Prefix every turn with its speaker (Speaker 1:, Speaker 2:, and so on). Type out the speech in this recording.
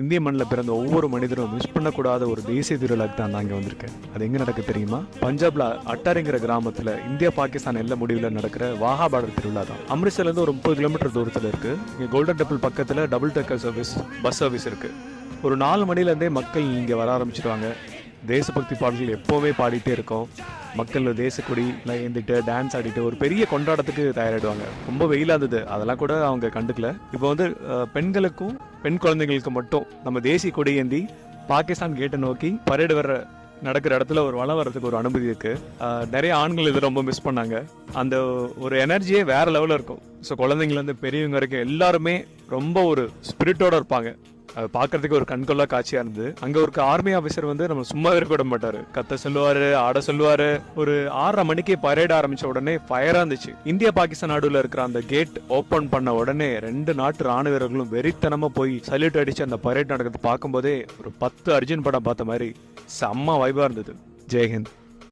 Speaker 1: இந்திய மண்ணில் பிறந்த ஒவ்வொரு மனிதரும் மிஸ் பண்ணக்கூடாத ஒரு தேசிய திருவிழாக்கு தான் நான் இங்கே வந்திருக்கேன். அது எங்கே நடக்கு தெரியுமா? பஞ்சாப்ல அட்டாரிங்கிற கிராமத்தில் இந்தியா பாகிஸ்தான் எல்லை முடிவில் நடக்கிற வாகா பார்டர் திருவிழா தான். அம்ரிட்சர்லேருந்து ஒரு 30 கிலோமீட்டர் தூரத்தில் இருக்கு. இங்கே கோல்டன் டெம்பிள் பக்கத்தில் double decker service bus service இருக்கு. ஒரு 4 மணிலேருந்தே மக்கள் இங்கே வர ஆரம்பிச்சிருவாங்க. தேசபக்தி பாடல்கள் எப்போவுமே பாடிட்டே இருக்கோம். மக்கள் தேசக்கொடி ஏந்திட்டு டான்ஸ் ஆடிட்டு ஒரு பெரிய கொண்டாட்டத்துக்கு தயாராகிடுவாங்க. ரொம்ப வெயிலாக இருந்தது, அதெல்லாம் கூட அவங்க கண்டுக்கல. இப்போ வந்து பெண்களுக்கும் பெண் குழந்தைகளுக்கு மட்டும் நம்ம தேசிய கொடி ஏந்தி பாகிஸ்தான் கேட்டை நோக்கி பரேடு வர்ற நடக்கிற இடத்துல ஒரு வளம் வர்றதுக்கு ஒரு அனுமதி இருக்கு. நிறைய ஆண்கள் இதை ரொம்ப மிஸ் பண்ணாங்க. அந்த ஒரு எனர்ஜியே வேற லெவலில் இருக்கும். ஸோ குழந்தைங்கலேருந்து பெரியவங்க வரைக்கும் எல்லாருமே ரொம்ப ஒரு ஸ்பிரிட்டோட இருப்பாங்க. அது பார்க்கறதுக்கு ஒரு கண்கொள்ளா காட்சியா இருந்தது. அங்க ஒரு ஆர்மி ஆஃபீஸர் வந்து நம்ம சும்மா இருக்க விட மாட்டாரு. கத்த சொல்லுவாரு, ஆட சொல்லுவாரு. ஒரு 6:30 மணிக்கு பரேட் ஆரம்பிச்ச உடனே ஃபயரா இருந்துச்சு. இந்தியா பாகிஸ்தான் நடுவில் இருக்கிற அந்த கேட் ஓபன் பண்ண உடனே 2 நாட்டு ராணுவ வீரர்களும் வெறித்தனமா போய் சல்யூட் அடிச்சு அந்த பரேட் நடக்கிறது பார்க்கும்போதே ஒரு 10 அர்ஜுன் படம் பார்த்த மாதிரி செம்ம வைபா இருந்தது. ஜெய்ஹிந்த்.